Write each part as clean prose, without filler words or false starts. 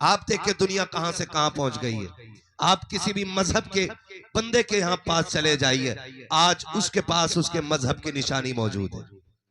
आप देखिए दुनिया कहां से कहां पहुंच गई है। आप किसी भी मजहब के बंदे के यहाँ पास चले जाइए, आज उसके पास उसके मजहब की निशानी मौजूद है,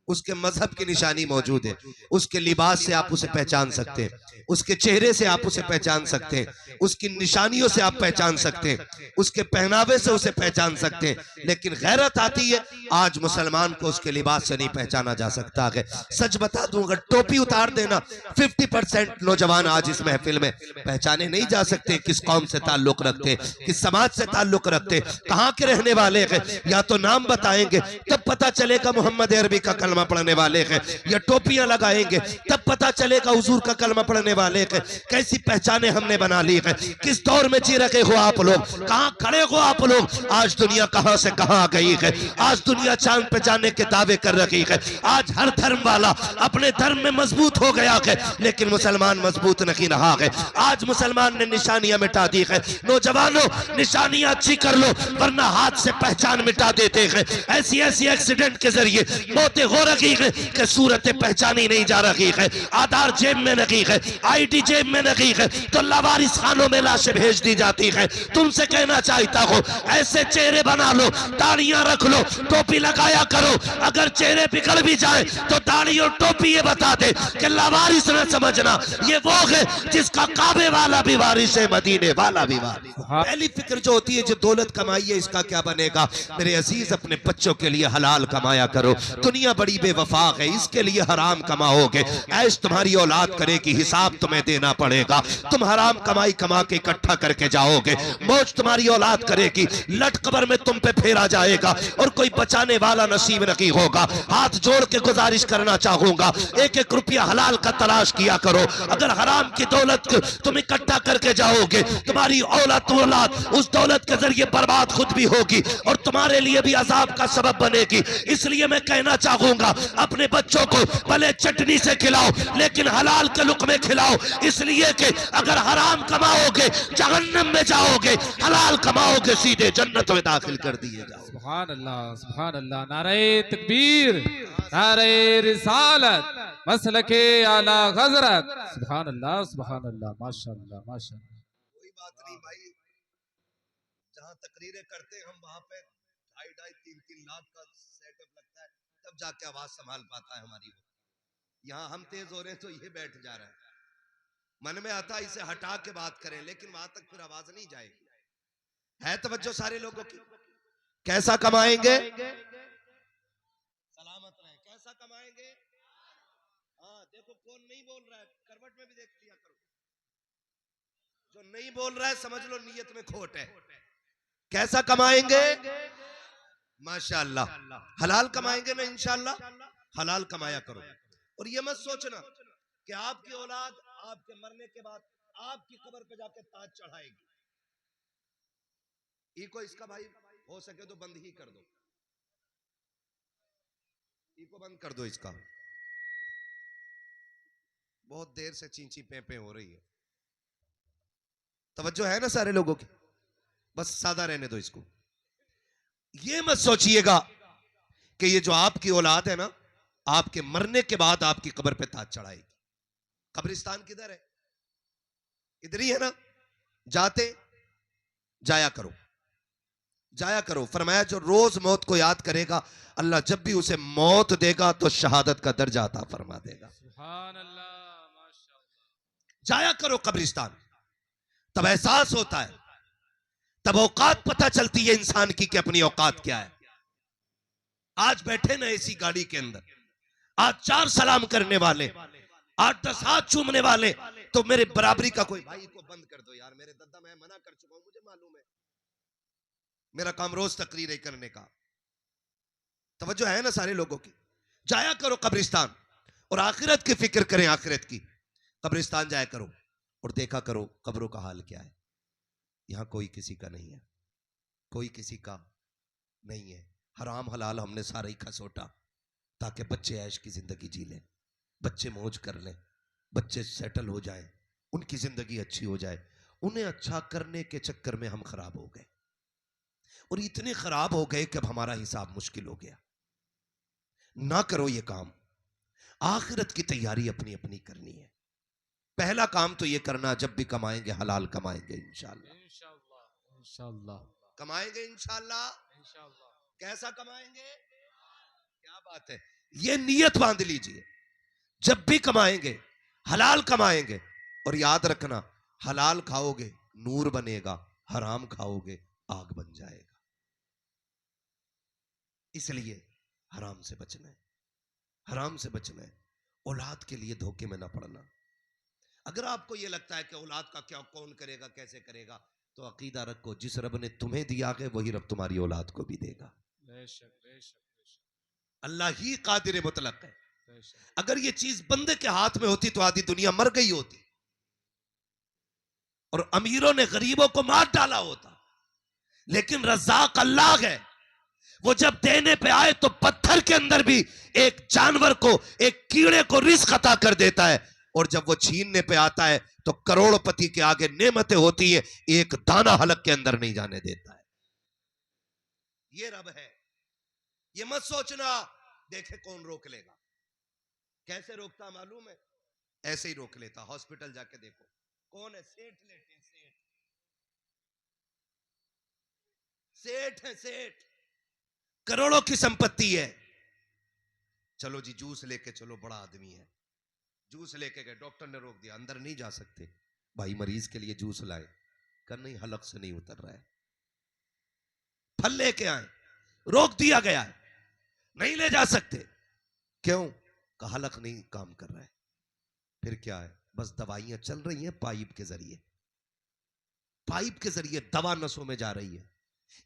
उसके मजहब की निशानी मौजूद है। उसके लिबास से आप उसे पहचान सकते हैं, उसके चेहरे से आप उसे पहचान सकते हैं, उसकी निशानियों से आप पहचान सकते हैं, उसके पहनावे से उसे पहचान सकते हैं। लेकिन गैरत आती है, आज मुसलमान को उसके लिबास से नहीं पहचाना जा सकता है। सच बता दूं, अगर टोपी उतार देना 50% नौजवान आज इस महफिल में पहचाने नहीं जा सकते किस कौम से ताल्लुक रखते, किस समाज से ताल्लुक रखते, कहाँ के रहने वाले हैं। या तो नाम बताएंगे तब पता चलेगा मोहम्मद अरबी का कलमा पढ़ने वाले हैं, या टोपियां लगाएंगे तब पता चलेगा हुजूर का कलमा पढ़ने वाले हैं। कैसी पहचाने हमने बना ली है, किस दौर में जी रखे हो आप लोग, कहां खड़े हो आप लोग। आज दुनिया कहां से कहां आ गई है, आज दुनिया चांद पे जाने के दावे कर रही है। आज हर धर्म वाला अपने धर्म में मजबूत हो गया है, लेकिन मुसलमान मजबूत नहीं रहा है। आज मुसलमान ने निशानियां मिटा दी है। नौजवानों, निशानियां अच्छी कर लो, वरना हाथ से पहचान मिटा देते हैं। ऐसी ऐसी एक्सीडेंट के जरिए मौतें हो रही है कि सूरतें पहचानी नहीं जा रही है। आधार जेब में नहीं है, आईडी जेब में नहीं है, तो लावारिस खानों में लाशें भेज दी जाती है। तुमसे कहना चाहता हूं, ऐसे चेहरे बना लो, दाढ़ियां रख लो, टोपी लगाया करो। अगर चेहरे बिगड़ भी जाए तो दाढ़ी और टोपी ये बता दे कि लावारिस न समझना, ये वो है जिसका काबे वाला भी वारिस है, मदीने वाला भी वारिस। पहली फिक्र जो होती है, जो दौलत कमाई है इसका क्या बनेगा। मेरे अजीज, अपने बच्चों के लिए हलाल कमाया करो। दुनिया बड़ी बेवफा है, इसके लिए हराम कमाओगे, ऐश तुम्हारी औलाद करेगी, हिसाब तुम्हें देना पड़ेगा। तुम हराम कमाई कमा के इकट्ठा करके जाओगे, मौज तुम्हारी औलाद करेगी, लट कबर में तुम पे फेरा जाएगा और कोई बचाने वाला नसीब नहीं होगा। हाथ जोड़ के गुजारिश करना चाहूंगा, एक एक रुपया हलाल का तलाश किया करो। अगर हराम की दौलत तुम इकट्ठा करके जाओगे, तुम्हारी औलाद उस दौलत के जरिए बर्बाद खुद भी होगी और तुम्हारे लिए भी अजाब का सबब बनेगी। इसलिए मैं कहना चाहूंगा, अपने बच्चों को भले चटनी से खिलाओ लेकिन हलाल के लुक़मे खिलाओ, इसलिए कि अगर हराम कमाओगे जहन्नम में जाओगे, हलाल कमाओगे सीधे जन्नत में दाखिल कर दिए जाओगे। सुभान अल्लाह, सुभान अल्लाह। नारे तकबीर, नारे रिसालत, मसलके आला हजरत। सुभान अल्लाह, सुभान अल्लाह, माशाअल्लाह, माशाअल्लाह। कोई बात नहीं भाई, जहां तकरीरें करते हैं हम वहां पे 2.5-3 लाख का सेटअप लगता है, तब जाके आवाज संभाल पाता है हमारी। यहाँ हम तेज हो रहे हैं तो ये बैठ जा रहा है। मन में आता इसे हटा के बात करें, लेकिन वहां तक फिर आवाज नहीं जाएगी। है तवज्जो सारे लोगों की। कैसा कमाएंगे, सलामत रहे, कैसा कमाएंगे। हाँ देखो कौन नहीं बोल रहा है, करवट में भी देख लिया करो। जो नहीं बोल रहा है समझ लो नियत में खोट है। कैसा कमाएंगे, माशाअल्लाह हलाल कमाएंगे ना इंशाअल्लाह। हलाल कमाया करो और ये मत सोचना कि आपकी औलाद आपके मरने के बाद आपकी कब्र पे जाके ताज चढ़ाएगी। इको इसका भाई हो सके तो बंद ही कर दो, इको बंद कर दो इसका, बहुत देर से चींची पे हो रही है। तवज्जो है ना सारे लोगों की, बस सादा रहने दो इसको। ये मत सोचिएगा कि ये जो आपकी औलाद है ना, आपके मरने के बाद आपकी कब्र पे ताज चढ़ाएगी। कब्रिस्तान किधर है, इधर ही है ना। जाते जाया करो, जाया करो। फरमाया जो रोज मौत को याद करेगा, अल्लाह जब भी उसे मौत देगा तो शहादत का दर्जा अता फरमा देगा। सुभान अल्लाह, माशाअल्लाह। जाया करो कब्रिस्तान, तब एहसास होता है, तब औकात पता चलती है इंसान की कि अपनी औकात क्या है। आज बैठे ना ऐसी गाड़ी के अंदर, आज 4 सलाम करने वाले, 8-10 हाथ चूमने वाले, तो मेरे बराबरी का कोई भाई को बंद कर दो यार, मेरे दादा मैं मना कर चुका हूं, मुझे मालूम है, मेरा काम रोज तकरीरें करने का। तवज्जो है ना सारे लोगों की। जाया करो कब्रिस्तान और आखिरत की फिक्र करें, आखिरत की। कब्रिस्तान जाया करो और देखा करो कब्रों का हाल क्या है। यहां कोई किसी का नहीं है, कोई किसी का नहीं है। हराम हलाल हमने सारा ही खसोटा ताकि बच्चे ऐश की जिंदगी जी लें, बच्चे मौज कर लें, बच्चे सेटल हो जाएं, उनकी जिंदगी अच्छी हो जाए। उन्हें अच्छा करने के चक्कर में हम खराब हो गए और इतने खराब हो गए कि अब हमारा हिसाब मुश्किल हो गया। ना करो ये काम, आखिरत की तैयारी अपनी अपनी करनी है। पहला काम तो ये करना, जब भी कमाएंगे हलाल कमाएंगे इंशाल्लाह। इंशाअल्लाह इंशाअल्लाह कमाएंगे इंशाल्लाह। इंशाअल्लाह। कैसा कमाएंगे? क्या बात है, ये नियत बांध लीजिए, जब भी कमाएंगे हलाल कमाएंगे। और याद रखना, हलाल खाओगे नूर बनेगा, हराम खाओगे आग बन जाएगा। इसलिए हराम से बचना है, हराम से बचना है। औलाद के लिए धोखे में ना पड़ना। अगर आपको यह लगता है कि औलाद का क्या कौन करेगा कैसे करेगा, तो अकीदा रखो, जिस रब ने तुम्हें दिया है वही रब तुम्हारी औलाद को भी देगा। बेशक बेशक बेशक। अल्लाह ही कादिर मुतलक है। बेशक। अगर ये चीज बंदे के हाथ में होती तो आधी दुनिया मर गई होती और अमीरों ने गरीबों को मार डाला होता। लेकिन रज़ाक अल्लाह है, वो जब देने पे आए तो पत्थर के अंदर भी एक जानवर को, एक कीड़े को रिस्क अता कर देता है। और जब वो छीनने पे आता है तो करोड़पति के आगे नेमतें होती है, एक दाना हलक के अंदर नहीं जाने देता है। ये रब है। ये मत सोचना देखे कौन रोक लेगा। कैसे रोकता मालूम है? ऐसे ही रोक लेता। हॉस्पिटल जाके देखो कौन है, सेठ लेटे, सेठ है, सेठ, करोड़ों की संपत्ति है। चलो जी जूस लेके चलो, बड़ा आदमी है, जूस लेके गए, डॉक्टर ने रोक दिया, अंदर नहीं जा सकते। भाई मरीज के लिए जूस लाए, कर नहीं, हलक से नहीं उतर रहा है। फल लेके आए, रोक दिया गया है, नहीं ले जा सकते। क्यों? का हलक नहीं काम कर रहा है। फिर क्या है? बस दवाइयां चल रही हैं पाइप के जरिए, पाइप के जरिए दवा नसों में जा रही है।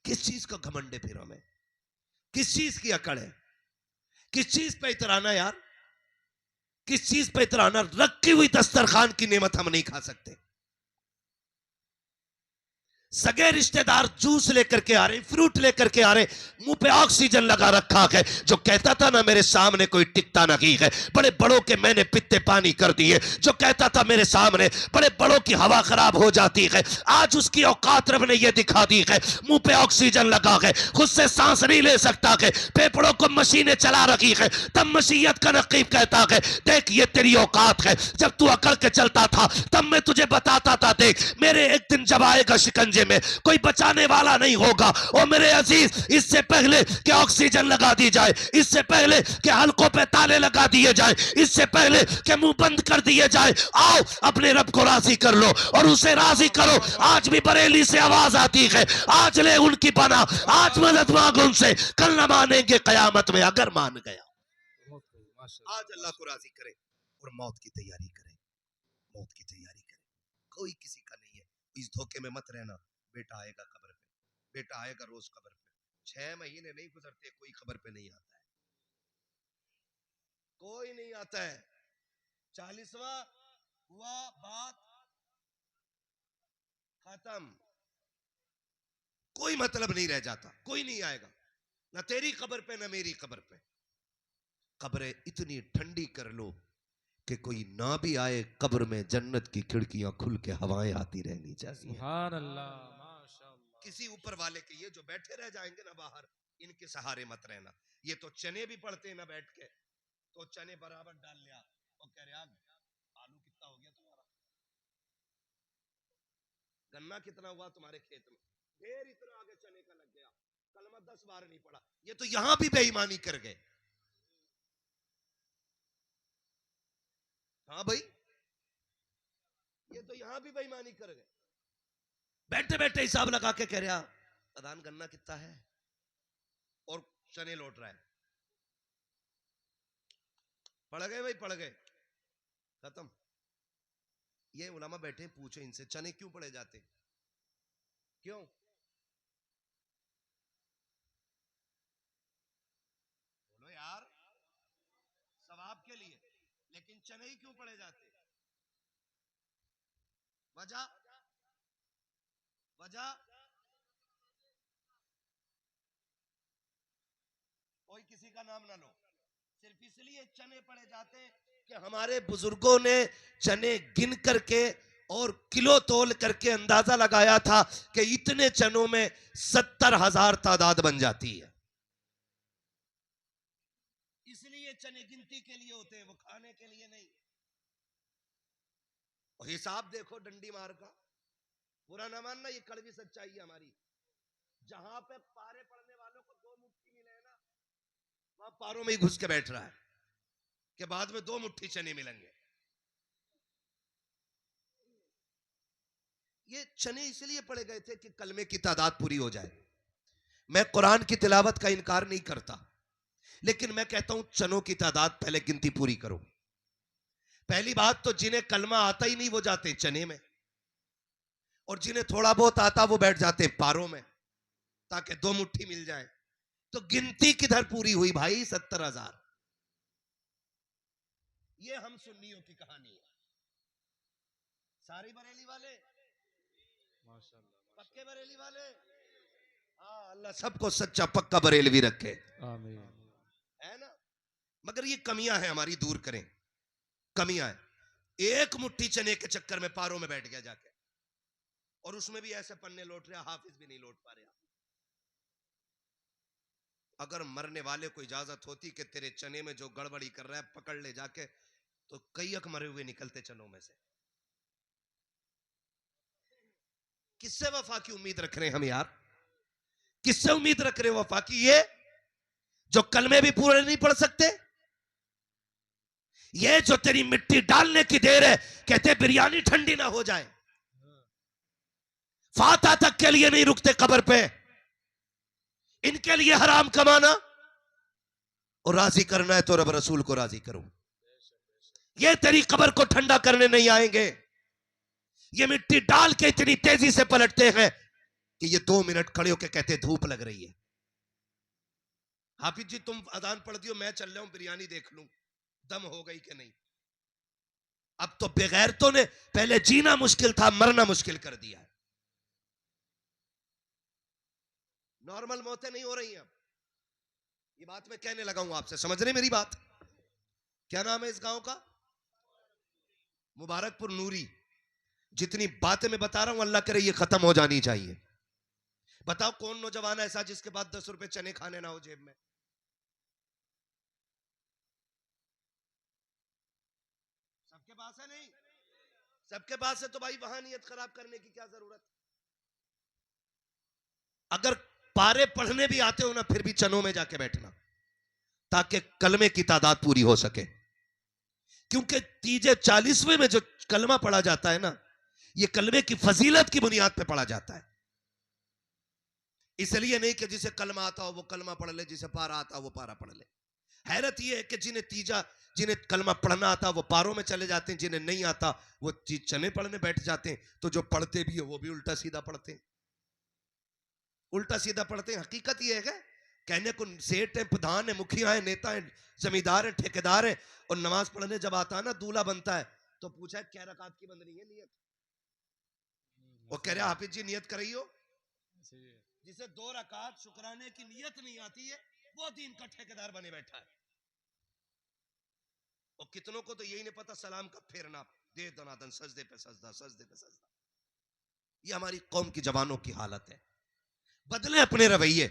किस चीज का घमंड है फिर हमें? किस चीज की अकड़ है? किस चीज पे इतराना यार? किस चीज पे इतराना? रखी हुई दस्तरखान की नेमत हम नहीं खा सकते। सगे रिश्तेदार जूस लेकर के आ रहे, फ्रूट लेकर के आ रहे, मुंह पे ऑक्सीजन लगा रखा है। जो कहता था ना मेरे सामने कोई टिकता नहीं है, बड़े बड़ों के मैंने पित्ते पानी कर दिए। जो कहता था मेरे सामने बड़े बड़ों की हवा खराब हो जाती है, आज उसकी औकात रब ने यह दिखा दी है। मुंह पे ऑक्सीजन लगा है, खुद से सांस नहीं ले सकता है, फेफड़ों को मशीनें चला रखी है। तब मसीहत का नकीब कहता है देख ये तेरी औकात है। जब तू अकड़ के चलता था तब मैं तुझे बताता था देख मेरे एक दिन जब आएगा शिकंजे में कोई बचाने वाला नहीं होगा। और मेरे अजीज, इससे पहले कि ऑक्सीजन लगा दी जाए, इससे पहले कि हलकों पे ताले लगा दिए जाए, इससे पहले कि मुंह बंद कर दिए जाए, आओ अपने रब को राजी कर लो और उसे राजी करो। आज भी बरेली से आवाज आती है, आज ले उनकी पनाह, आज मदद मांग उनसे, कल न मानेंगे कयामत में अगर मान गया। आज अल्लाह को राजी करे और मौत की तैयारी करे, मौत की तैयारी करे। कोई किसी का नहीं है, इस धोखे में मत रहना। बेटा आएगा कब्र पे, बेटा आएगा रोज कब्र पे। 6 महीने नहीं गुजरते कोई कब्र पे नहीं आता है, कोई नहीं आता है। 40वां हुआ, बात खत्म, कोई मतलब नहीं रह जाता, कोई नहीं आएगा, ना तेरी कब्र पे ना मेरी कब्र पे। कब्रें इतनी ठंडी कर लो कि कोई ना भी आए कब्र में, जन्नत की खिड़कियां खुल के हवाएं आती रहनी चाहिए। सुभान अल्लाह, माशाअल्लाह। किसी ऊपर वाले के, ये जो बैठे रह जाएंगे ना बाहर, इनके सहारे मत रहना। ये तो चने भी पड़ते ना बैठ के, तो चने बराबर डाल लिया और कह रहे आलू कितना हो गया तुम्हारा, गन्ना कितना हुआ तुम्हारे खेत में, ढेर इतना आगे चने का लग गया, कलमा 10 बार नहीं पड़ा। ये तो यहां भी बेईमानी कर गए। हाँ भाई, ये तो यहां भी बेईमानी कर गए। बैठे बैठे हिसाब लगा के कह रहा अदान गन्ना कितना है और चने लौट रहा है। पड़ गए भाई, पड़ गए, खत्म। ये उलमा बैठे पूछे इनसे चने क्यों पड़े जाते, क्यों? बोलो यार, सवाब के लिए, लेकिन चने ही क्यों पड़े जाते? वजह, वजह कोई किसी का नाम ना लो, सिर्फ इसलिए चने पड़े जाते कि हमारे बुजुर्गों ने चने गिन करके और किलो तोल करके अंदाजा लगाया था कि इतने चनों में 70,000 तादाद बन जाती है। इसलिए चने गिनती के लिए होते हैं, वो खाने के लिए नहीं। और हिसाब देखो डंडी मार का, बुरा ना मानना, ये कड़वी सच्चाई है हमारी। जहां पे पारे पड़ने वालों को 2 मुट्ठी मिले ना, वहां पारों में ही घुस के बैठ रहा है कि बाद में 2 मुट्ठी चने मिलेंगे। ये चने इसलिए पड़े गए थे कि कलमे की तादाद पूरी हो जाए। मैं कुरान की तिलावत का इनकार नहीं करता, लेकिन मैं कहता हूं चनों की तादाद पहले गिनती पूरी करो। पहली बात तो जिन्हें कलमा आता ही नहीं वो जाते चने में, और जिन्हें थोड़ा बहुत आता वो बैठ जाते पारों में, ताकि 2 मुट्ठी मिल जाए। तो गिनती किधर पूरी हुई भाई? 70,000। ये हम सुन्नियों की कहानी है। सारी बरेली वाले, पक्के बरेली वाले, हाँ, अल्लाह सबको सच्चा पक्का बरेलवी रखे, आमीन। है ना। मगर ये कमियां हैं हमारी, दूर करें। कमियां हैं। एक मुट्ठी चने के चक्कर में पारों में बैठ गया जाके, और उसमें भी ऐसे पन्ने लौट रहे, हाफिज भी नहीं लौट पा रहे। अगर मरने वाले को इजाजत होती कि तेरे चने में जो गड़बड़ी कर रहा है पकड़ ले जाके, तो कई अक मरे हुए निकलते चनों में से। किससे वफा की उम्मीद रख रहे हैं हम यार? किससे उम्मीद रख रहे हो वफा की? ये जो कलमे भी पूरे नहीं पढ़ सकते, ये जो तेरी मिट्टी डालने की देर है, कहते बिरयानी ठंडी ना हो जाए, फाता तक के लिए नहीं रुकते कब्र पे। इनके लिए हराम कमाना और राजी करना है तो रब रसूल को राजी करो। ये तेरी कब्र को ठंडा करने नहीं आएंगे। ये मिट्टी डाल के इतनी तेजी से पलटते हैं कि ये 2 मिनट खड़े होकर कहते धूप लग रही है। हाफिज जी तुम अजान पढ़ दियो, मैं चल रहा हूं बिरयानी देख लूं दम हो गई कि नहीं। अब तो बेगैरतों ने पहले जीना मुश्किल था, मरना मुश्किल कर दिया है। नॉर्मल मौतें नहीं हो रही हैं अब। ये बात मैं कहने लगा हूं आपसे, समझ रहे मेरी बात? क्या नाम है इस गांव का? मुबारकपुर नूरी। जितनी बातें मैं बता रहा हूं अल्लाह करे ये खत्म हो जानी चाहिए। बताओ कौन नौजवान ऐसा जिसके पास 10 रुपए चने खाने ना हो जेब में? सबके पास है? नहीं सबके पास है तो भाई वहां नियत खराब करने की क्या जरूरत? अगर पारे पढ़ने भी आते हो ना, फिर भी चनों में जाके बैठना, ताकि कलमे की तादाद पूरी हो सके। क्योंकि तीजे 40वें में जो कलमा पढ़ा जाता है ना, ये कलमे की फजीलत की बुनियाद पे पढ़ा जाता है। इसलिए नहीं कि जिसे कलमा आता हो वो कलमा पढ़ ले, जिसे पारा आता हो वो पारा पढ़ ले। हैरत यह है कि जिन्हें कलमा पढ़ना आता वो पारों में चले जाते हैं, जिन्हें नहीं आता वो चने पढ़ने बैठ जाते हैं। तो जो पढ़ते भी है वो भी उल्टा सीधा पढ़ते हैं। उल्टा सीधा पढ़ते हैं। हकीकत यह है कि कहने को सेठ है, प्रधान है, मुखिया है, नेता है, जमींदार है, ठेकेदार है, और नमाज पढ़ने जब आता है ना, दूल्हा बनता है, तो पूछा क्या रकात की बंद नहीं है नियत? वो कह रहा हाफिज जी नियत कराइयो। जिसे 2 रकात शुक्राने की नियत नहीं आती है वो दीन का ठेकेदार बने बैठा है। और कितनों को तो यही नहीं पता सलाम का फेरना, दे दनादन, सजदे पे सजदा, सजदे पे सजदा। ये हमारी कौम की जवानों की हालत है। बदले अपने रवैये,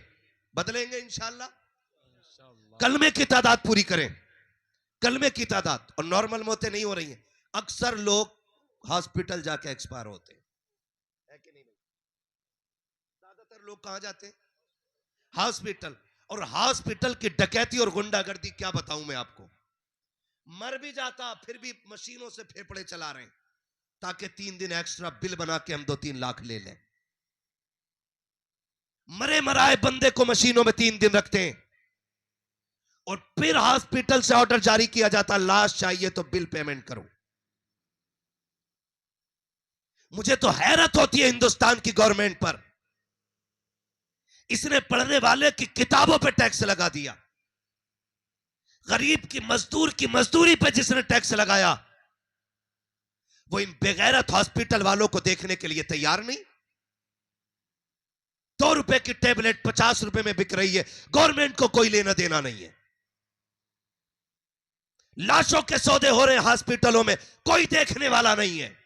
बदलेंगे इंशाअल्लाह। कलमे की तादाद पूरी करें, कलमे की तादाद। और नॉर्मल मौतें नहीं हो रही हैं। अक्सर लोग हॉस्पिटल जाके एक्सपायर होते हैं, है कि नहीं भाई? ज्यादातर लोग कहां जाते हैं? हॉस्पिटल। और हॉस्पिटल की डकैती और गुंडागर्दी क्या बताऊं मैं आपको। मर भी जाता फिर भी मशीनों से फेफड़े चला रहे हैं, ताकि 3 दिन एक्स्ट्रा बिल बना के हम 2-3 लाख ले लें। मरे मराए बंदे को मशीनों में 3 दिन रखते हैं, और फिर हॉस्पिटल से ऑर्डर जारी किया जाता, लाश चाहिए तो बिल पेमेंट करो। मुझे तो हैरत होती है हिंदुस्तान की गवर्नमेंट पर। इसने पढ़ने वाले की किताबों पे टैक्स लगा दिया। गरीब की मजदूरी पे जिसने टैक्स लगाया, वो इन बेगैरत हॉस्पिटल वालों को देखने के लिए तैयार नहीं। 2 रुपए की टेबलेट 50 रुपए में बिक रही है, गवर्नमेंट को कोई लेना देना नहीं है। लाशों के सौदे हो रहे हैं हॉस्पिटलों में, कोई देखने वाला नहीं है।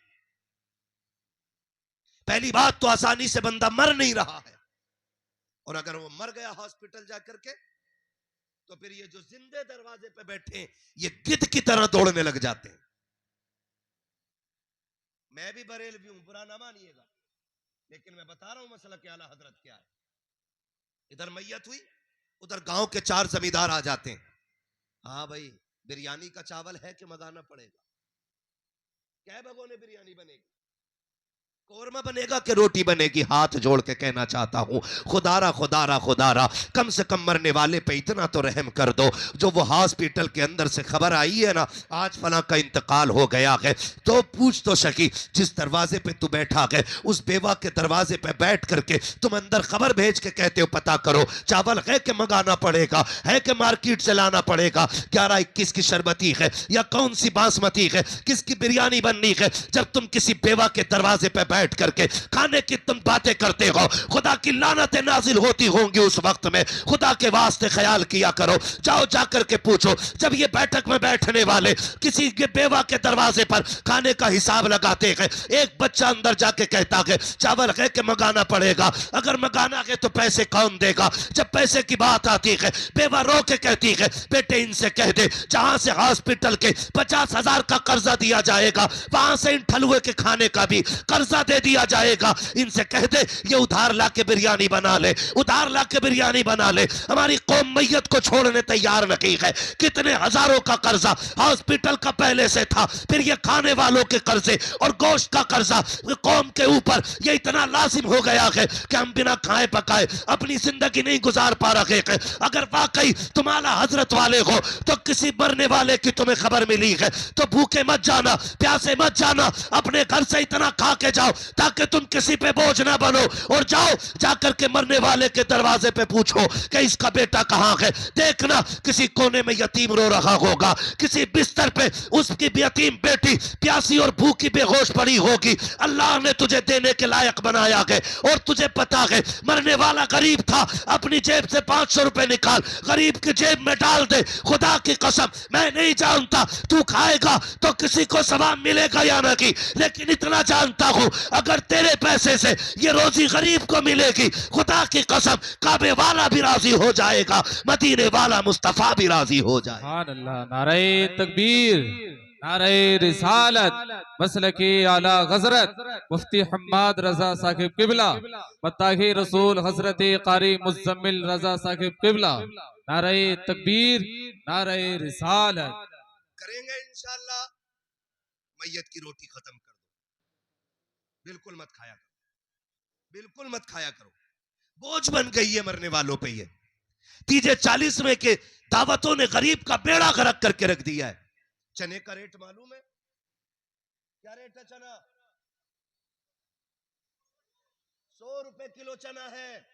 पहली बात तो आसानी से बंदा मर नहीं रहा है, और अगर वो मर गया हॉस्पिटल जाकर के, तो फिर ये जो जिंदे दरवाजे पे बैठे हैं, ये गिद्ध की तरह दौड़ने लग जाते हैं। मैं भी बरेलवी हूं, बुरा ना मानिएगा, लेकिन मैं बता रहा हूं मसला के आला हजरत क्या है। इधर मैयत हुई, उधर गांव के 4 जमींदार आ जाते हैं। हाँ भाई, बिरयानी का चावल है कि मंगाना पड़ेगा? क्या भगोने बिरयानी बनेगी? कौरमा बनेगा कि रोटी बनेगी? हाथ जोड़ के कहना चाहता हूं, खुदारा खुदारा खुदारा, कम से कम मरने वाले पे इतना तो रहम कर दो, जो वो हॉस्पिटल के अंदर से खबर आई है ना, आज फला का इंतकाल हो गया है, तो पूछ तो सकी, जिस दरवाजे पे तू बैठा है उस बेवा के दरवाजे पे बैठ करके तुम अंदर खबर भेज के कहते हो पता करो चावल है कि मंगाना पड़ेगा, है कि मार्केट से लाना पड़ेगा, 11-21 की शरबती है या कौन सी बासमती है, किसकी बिरयानी बननी है। जब तुम किसी बेवा के दरवाजे पे बैठ करके खाने की तुम बातें करते हो, खुदा की लानतें नाजिल होती होंगी उस वक्त में। खुदा के वास्ते ख्याल किया करो, जाओ जाकर के पूछो, जब ये बैठक में बैठने वाले किसी के बेवा के दरवाजे पर खाने का हिसाब लगाते हैं, एक बच्चा अंदर जाके कहता है चावल है कि मंगाना पड़ेगा, अगर मंगाना है तो पैसे कौन देगा? जब पैसे की बात आती है, बेवा रो के कहती है बेटे इनसे कह दे जहां से हॉस्पिटल के 50,000 का कर्जा दिया जाएगा, वहां से इन ठलुए के खाने का भी कर्जा दे दिया जाएगा। इनसे कह दे ये उधार लाके बिरयानी बना ले, उधार लाके बिरयानी बना ले। हमारी कौम मैयत को छोड़ने तैयार नहीं है। कितने हजारों का कर्जा हॉस्पिटल का पहले से था, फिर ये खाने वालों के कर्जे और गोश्त का कर्जा कौम के ऊपर ये इतना लाजिम हो गया है कि हम बिना खाए पकाए अपनी जिंदगी नहीं गुजार पा रहे हैं। अगर वाकई तुम आला हजरत वाले हो तो किसी मरने वाले की तुम्हें खबर मिली है तो भूखे मत जाना, प्यासे मत जाना, अपने घर से इतना खा के जाओ ताकि तुम किसी पे बोझ ना बनो। और जाओ जाकर के मरने वाले के दरवाजे पे पूछो कि इसका बेटा कहां है। देखना किसी कोने में यतीम रो रहा होगा, किसी बिस्तर पे उसकी यतीम बेटी प्यासी और भूखी बेहोश पड़ी होगी। अल्लाह ने तुझे देने के लायक बनाया है और तुझे पता है मरने वाला गरीब था, अपनी जेब से 500 रुपए निकाल गरीब की जेब में डाल दे। खुदा की कसम मैं नहीं जानता तू खाएगा तो किसी को सवाब मिलेगा या नहीं, लेकिन इतना जानता हूं अगर तेरे पैसे से ये रोजी गरीब को मिलेगी, खुदा की कसम काबे वाला भी राजी हो जाएगा, मदीने वाला मुस्तफा भी राजी हो जाए। सुभान अल्लाह। नारे तकबीर, नारे रिसालत, मसलके आला हजरत मुफ्ती हम्माद रजा साहिब किबला, मत्ताही रसूल हजरत कारी मुज़म्मिल रजा साहिब किबला। नारे तकबीर, नारे रिसालत। करेंगे इंशाअल्लाह। मैयत की रोटी खत्म कर दो, बिल्कुल मत खाया करो, बिल्कुल मत खाया करो, बोझ बन गई है मरने वालों पे। ये तीजे 40वें के दावतों ने गरीब का बेड़ा गर्क करके रख दिया है। चने का रेट मालूम है क्या रेट है? चना 100 रुपए किलो चना है।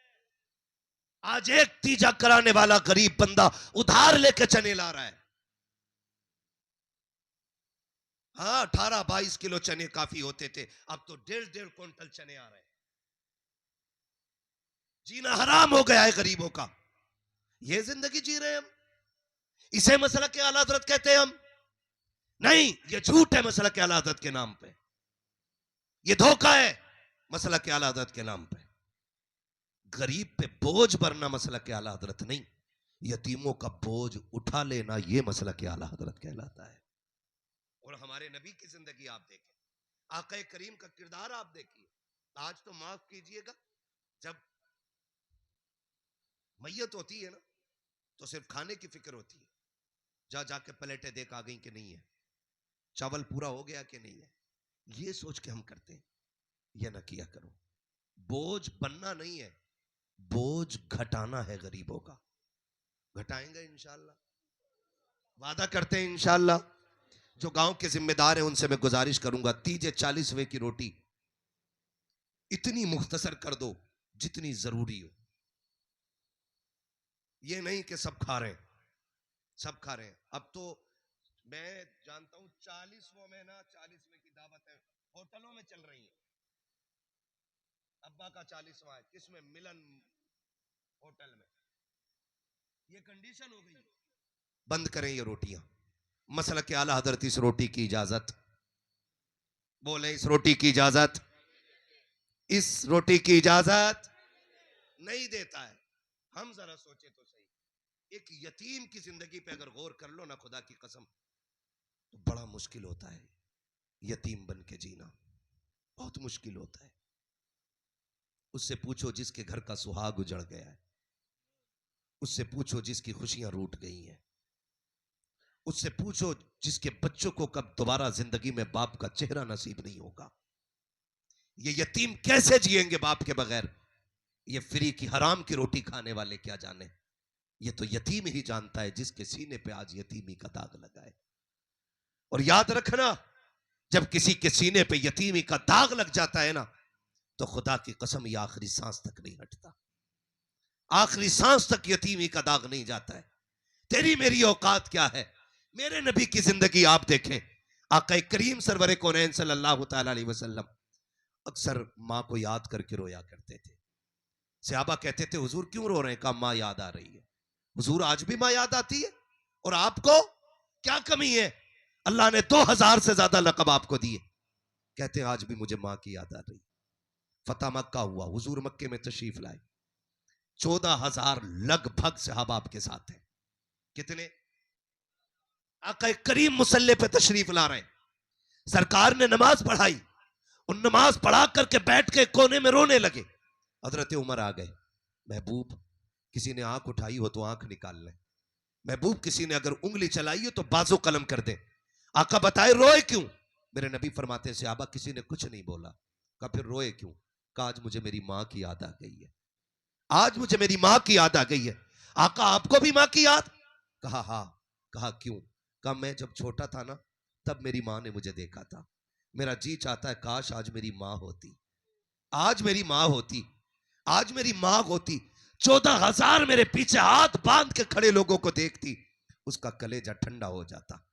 आज एक तीजा कराने वाला गरीब बंदा उधार लेके चने ला रहा है। हाँ, 18-22 किलो चने काफी होते थे, अब तो 1.5 क्विंटल चने आ रहे हैं। जीना हराम हो गया है गरीबों का। ये जिंदगी जी रहे हैं हम, इसे मसला के आला हज़रत कहते हैं हम? नहीं, ये झूठ है मसला के आला हज़रत के नाम पे, ये धोखा है मसला के आला हज़रत के नाम पे। गरीब पे बोझ भरना मसला के आला हज़रत नहीं, यतीमों का बोझ उठा लेना ये मसला के आला हज़रत कहलाता है। और हमारे नबी की जिंदगी आप देखें, आका करीम का किरदार आप देखिए। आज तो माफ कीजिएगा, जब मैयत होती है ना तो सिर्फ खाने की फिक्र होती है, जा जाके प्लेटें देख आ गई कि नहीं है, चावल पूरा हो गया कि नहीं है, ये सोच के हम करते हैं। यह ना किया करो। बोझ बनना नहीं है, बोझ घटाना है गरीबों का। घटाएंगे इंशाअल्लाह, वादा करते हैं इंशाअल्लाह। जो गांव के जिम्मेदार हैं उनसे मैं गुजारिश करूंगा, तीजे 40वें की रोटी इतनी मुख्तसर कर दो जितनी जरूरी हो। ये नहीं कि सब खा रहे हैं, सब खा रहे हैं। अब तो मैं जानता हूं 40वां महीना 40वें की दावत है होटलों में चल रही है। अब्बा का 40वां है, किसमें? मिलन होटल में। ये कंडीशन हो गई। बंद करें ये रोटियां। मसला के आला हजरत इस रोटी की इजाजत, बोले इस रोटी की इजाजत, इस रोटी की इजाजत नहीं देता है। हम जरा सोचे तो सही, एक यतीम की जिंदगी पे अगर गौर कर लो ना, खुदा की कसम, तो बड़ा मुश्किल होता है यतीम बन के जीना। बहुत मुश्किल होता है। उससे पूछो जिसके घर का सुहाग उजड़ गया है, उससे पूछो जिसकी खुशियां रूठ गई हैं, उससे पूछो जिसके बच्चों को कब दोबारा जिंदगी में बाप का चेहरा नसीब नहीं होगा। ये यतीम कैसे जिएंगे बाप के बगैर? ये फ्री की हराम की रोटी खाने वाले क्या जाने। ये तो यतीम ही जानता है जिसके सीने पे आज यतीमी का दाग लगा है। और याद रखना, जब किसी के सीने पे यतीमी का दाग लग जाता है ना, तो खुदा की कसम ये आखिरी सांस तक नहीं हटता। आखिरी सांस तक यतीमी का दाग नहीं जाता है। तेरी मेरी औकात क्या है? मेरे नबी की जिंदगी आप देखें, आका करीम सरवर कौनैन सल्लल्लाहु तआला अलैहि वसल्लम अक्सर माँ को याद करके रोया करते थे। सहाबा कहते थे हुजूर क्यों रो रहे हैं? कहा माँ याद आ रही है। हुजूर आज भी माँ याद आती है? और आपको क्या कमी है? अल्लाह ने 2000 से ज्यादा लक़ब आपको दिए। कहते आज भी मुझे माँ की याद आ रही। फतह मक्का हुआ, हुजूर मक्के में तशरीफ लाए, 14,000 लगभग सहाबा आपके साथ हैं। कितने? आका करीम मुसल्ले पे तशरीफ ला रहे हैं, सरकार ने नमाज पढ़ाई, उन नमाज पढ़ा करके बैठ के कोने में रोने लगे। हजरत उमर आ गए, महबूब किसी ने आंख उठाई हो तो आंख निकाल ले, महबूब किसी ने अगर उंगली चलाई हो तो बाजू कलम कर दे। आका बताए रोए क्यों? मेरे नबी फरमाते से आबा किसी ने कुछ नहीं बोला। कहा फिर रोए क्यों? कहा आज मुझे मेरी माँ की याद आ गई है, आज मुझे मेरी माँ की याद आ गई है। आका आपको भी माँ की याद? कहा हाँ। कहा क्यों? कहा मैं जब छोटा था ना तब मेरी माँ ने मुझे देखा था, मेरा जी चाहता है काश आज मेरी माँ होती, आज मेरी माँ होती, आज मेरी माँ होती। 14,000 मेरे पीछे हाथ बांध के खड़े लोगों को देखती, उसका कलेजा ठंडा हो जाता।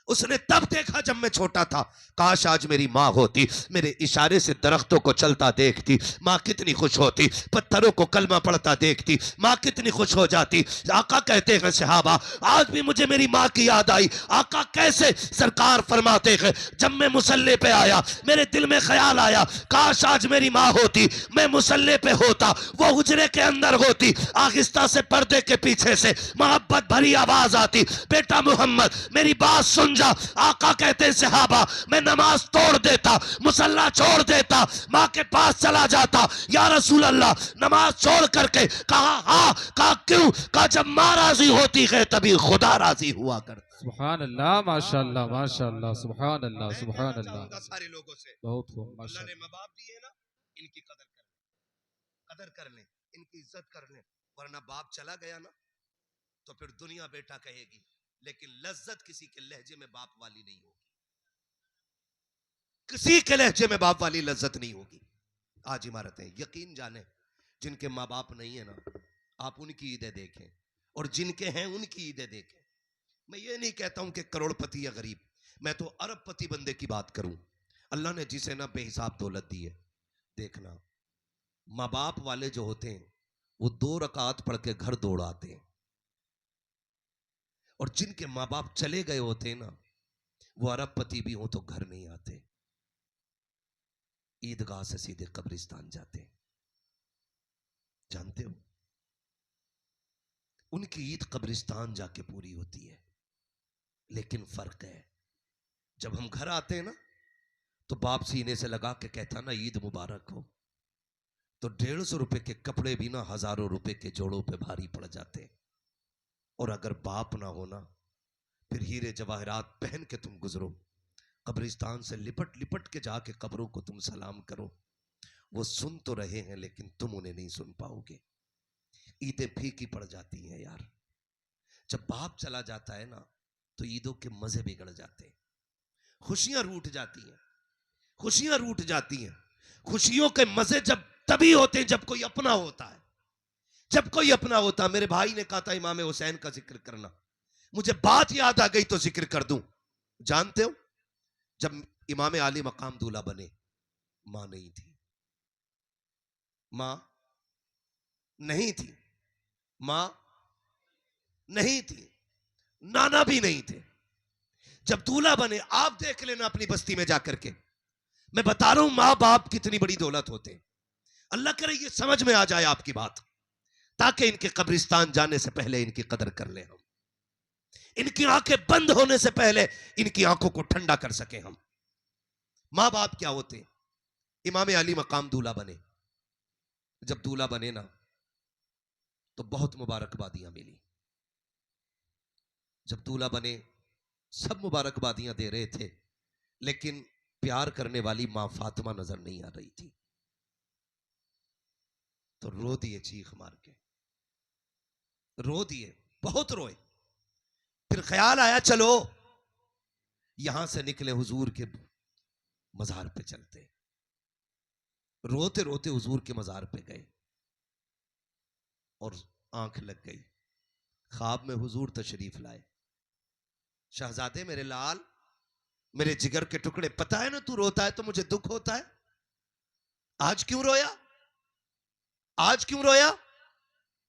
उसने तब देखा जब मैं छोटा था, काश आज मेरी माँ होती, मेरे इशारे से दरख्तों को चलता देखती, माँ कितनी खुश होती, पत्थरों को कलमा पढ़ता देखती, माँ कितनी खुश हो जाती। आका कहते हैं सहाबा आज भी मुझे मेरी माँ की याद आई। आका कैसे? सरकार फरमाते हैं जब मैं मुसल्ले पे आया मेरे दिल में ख्याल आया काश आज मेरी माँ होती, मैं मुसल्ले पे होता, वो हुजरे के अंदर होती, आहिस्ता से पर्दे के पीछे से मोहब्बत भरी आवाज आती, बेटा मोहम्मद मेरी बात सुन जा। आका कहते हैं सहाबा मैं नमाज तोड़ देता, मुसल्ला छोड़ देता, माँ के पास चला जाता। या रसूल अल्लाह नमाज छोड़ करके? कहा हाँ। कहा क्यों? कहा जब माँ राजी होती है तभी खुदा राजी हुआ करता। सुभान अल्लाह, माशाअल्लाह माशाअल्लाह, सुभान अल्लाह सुभान अल्लाह। सारे लोगों से बहुत खूब अल्लाह ने माशाअल्लाह। माँ बाप दिए ना, इनकी कदर कर लें, इनकी इज्जत कर लें, वरना बाप चला गया ना तो फिर दुनिया बेटा कहेगी, लेकिन लज्जत किसी के लहजे में बाप वाली नहीं होगी, किसी के लहजे में बाप वाली लज्जत नहीं होगी। आज इमारतें यकीन जाने जिनके माँ बाप नहीं है ना, आप उनकी ईदें देखें, और जिनके हैं उनकी ईदें देखें। मैं ये नहीं कहता हूं कि करोड़पति या गरीब, मैं तो अरबपति बंदे की बात करूं। अल्लाह ने जिसे ना बेहिसाब दौलत दी है, देखना माँ बाप वाले जो होते हैं वो 2 रकात पढ़ के घर दौड़ आते हैं, और जिनके माँ बाप चले गए होते हैं ना, वो अरबपति भी हो तो घर नहीं आते, ईदगाह से सीधे कब्रिस्तान जाते हैं। जानते हो उनकी ईद कब्रिस्तान जाके पूरी होती है। लेकिन फर्क है, जब हम घर आते हैं ना तो बाप सीने से लगा के कहता ना ईद मुबारक हो, तो 150 रुपए के कपड़े भी ना हजारों रुपए के जोड़ों पे भारी पड़ जाते हैं। और अगर बाप ना होना फिर हीरे जवाहरात पहन के तुम गुजरो, कब्रिस्तान से लिपट लिपट के जाके कब्रों को तुम सलाम करो, वो सुन तो रहे हैं लेकिन तुम उन्हें नहीं सुन पाओगे। ईदें फीकी पड़ जाती हैं यार। जब बाप चला जाता है ना तो ईदों के मजे बिगड़ जाते हैं, खुशियां रूठ जाती हैं, खुशियां रूठ जाती हैं। खुशियों के मजे जब तभी होते हैं जब कोई अपना होता है, जब कोई अपना होता है। मेरे भाई ने कहा था इमाम हुसैन का जिक्र करना, मुझे बात याद आ गई तो जिक्र कर दूं। जानते हो जब इमाम आली मकाम दूल्हा बने, मां नहीं थी, मां नहीं थी, मां नहीं थी, नाना भी नहीं थे। जब दूल्हा बने, आप देख लेना अपनी बस्ती में जाकर के, मैं बता रहा हूं मां बाप कितनी बड़ी दौलत होते हैं। अल्लाह करे ये समझ में आ जाए आपकी बात, ताकि इनके कब्रिस्तान जाने से पहले इनकी कदर कर ले हम, इनकी आंखें बंद होने से पहले इनकी आंखों को ठंडा कर सके हम। मां बाप क्या होते हैं? इमाम अली मकाम दूल्हा बने। जब दूल्हा बने ना तो बहुत मुबारकबादियां मिली। जब दूल्हा बने सब मुबारकबादियां दे रहे थे, लेकिन प्यार करने वाली मां फातिमा नजर नहीं आ रही थी। तो रो दिए, चीख मार के रो दिए, बहुत रोए। फिर ख्याल आया चलो यहां से निकले हुजूर के मजार पे चलते। रोते रोते हुजूर के मजार पे गए और आंख लग गई। ख्वाब में हुजूर तशरीफ लाए। शहजादे मेरे लाल, मेरे जिगर के टुकड़े, पता है ना तू रोता है तो मुझे दुख होता है। आज क्यों रोया? आज क्यों रोया?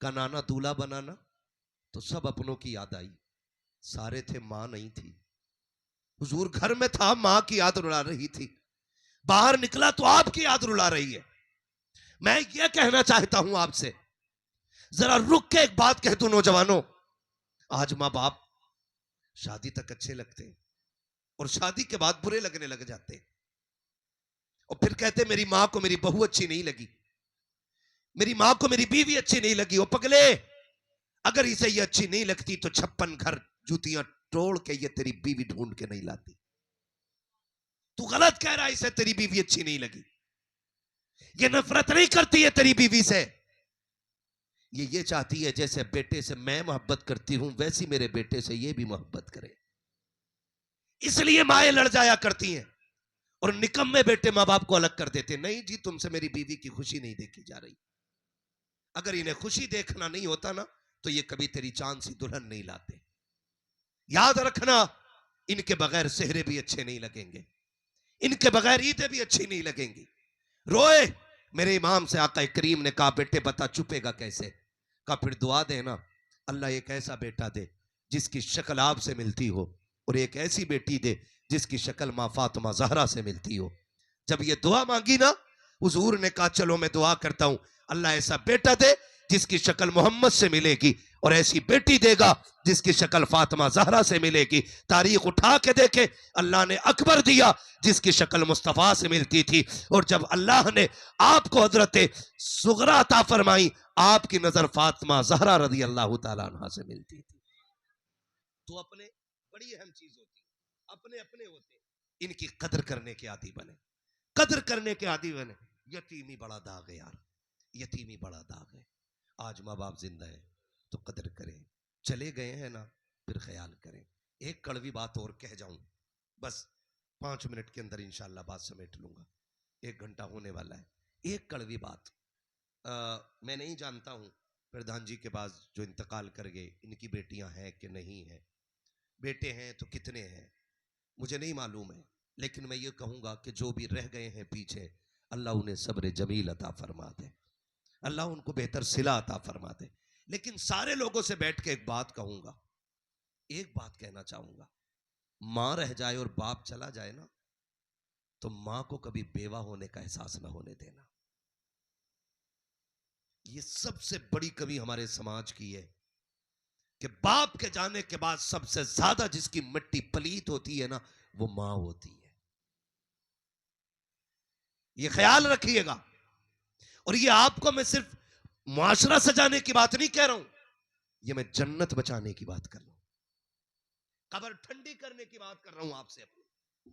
का नाना दूल्हा बनाना तो सब अपनों की याद आई। सारे थे, मां नहीं थी। हुजूर घर में था, मां की याद रुला रही थी। बाहर निकला तो आपकी याद रुला रही है। मैं ये कहना चाहता हूं आपसे, जरा रुक के एक बात कह दूं नौजवानों। आज मां बाप शादी तक अच्छे लगते हैं और शादी के बाद बुरे लगने लग जाते हैं, और फिर कहते मेरी मां को मेरी बहू अच्छी नहीं लगी, मेरी मां को मेरी बीवी अच्छी नहीं लगी। ओ पगले, अगर इसे ये अच्छी नहीं लगती तो 56 घर जूतियां तोड़ के ये तेरी बीवी ढूंढ के नहीं लाती। तू गलत कह रहा है, इसे तेरी बीवी अच्छी नहीं लगी। ये नफरत नहीं करती है तेरी बीवी से, ये चाहती है जैसे बेटे से मैं मोहब्बत करती हूं वैसी मेरे बेटे से ये भी मोहब्बत करे। इसलिए माएं लड़ जाया करती हैं और निकम्मे बेटे मां बाप को अलग कर देते। नहीं जी, तुमसे मेरी बीवी की खुशी नहीं देखी जा रही। अगर इन्हें खुशी देखना नहीं होता ना तो ये कभी तेरी चांद सी दुल्हन नहीं लाते। याद रखना, इनके बगैर सेहरे भी अच्छे नहीं लगेंगे, इनके बगैर ईदें भी अच्छी नहीं लगेंगी। रोए, मेरे इमाम से आका करीम ने कहा बेटे बता चुपेगा कैसे? कहा फिर दुआ देना, अल्लाह एक ऐसा बेटा दे जिसकी शक्ल आपसे मिलती हो और एक ऐसी बेटी दे जिसकी शक्ल मां फातिमा ज़हरा से मिलती हो। जब ये दुआ मांगी ना, हुजूर ने कहा चलो मैं दुआ करता हूं, अल्लाह ऐसा बेटा दे जिसकी शक्ल मोहम्मद से मिलेगी और ऐसी बेटी देगा जिसकी शक्ल फातिमा ज़हरा से मिलेगी। तारीख उठा के देखे, अल्लाह ने अकबर दिया जिसकी शक्ल मुस्तफ़ा से मिलती थी, और जब अल्लाह ने आपको हजरत सुगरा अता फरमाई, आपकी नजर फातिमा ज़हरा रज़ी अल्लाह तआला अन्हा से मिलती थी। तो अपने बड़ी अहम चीज होती, अपने अपने होते, इनकी कदर करने के आदी बने, कदर करने के आदी बने। यतीमी बड़ा दाग है यार, यतीमी बड़ा दाग है। आज माँ बाप जिंदा है तो कदर करें, चले गए हैं ना फिर ख्याल करें। एक कड़वी बात और कह जाऊं, बस 5 मिनट के अंदर इंशाल्लाह बात समेट लूंगा, 1 घंटा होने वाला है। एक कड़वी बात, मैं नहीं जानता हूं प्रधान जी के पास जो इंतकाल कर गए इनकी बेटियां हैं कि नहीं है, बेटे हैं तो कितने हैं मुझे नहीं मालूम है, लेकिन मैं ये कहूंगा कि जो भी रह गए हैं पीछे, अल्लाह उन्हें सब्र जमील अता फरमा दे, अल्लाह उनको बेहतर सिला अता फरमा दे। लेकिन सारे लोगों से बैठ के एक बात कहूंगा, एक बात कहना चाहूंगा, मां रह जाए और बाप चला जाए ना तो मां को कभी बेवा होने का एहसास ना होने देना। ये सबसे बड़ी कमी हमारे समाज की है कि बाप के जाने के बाद सबसे ज्यादा जिसकी मिट्टी पलीत होती है ना वो मां होती है। ये ख्याल रखिएगा। और ये आपको मैं सिर्फ मुआशरा सजाने की बात नहीं कह रहा हूं, ये मैं जन्नत बचाने की बात कर रहा हूं, कब्र ठंडी करने की बात कर रहा हूं आपसे। अपने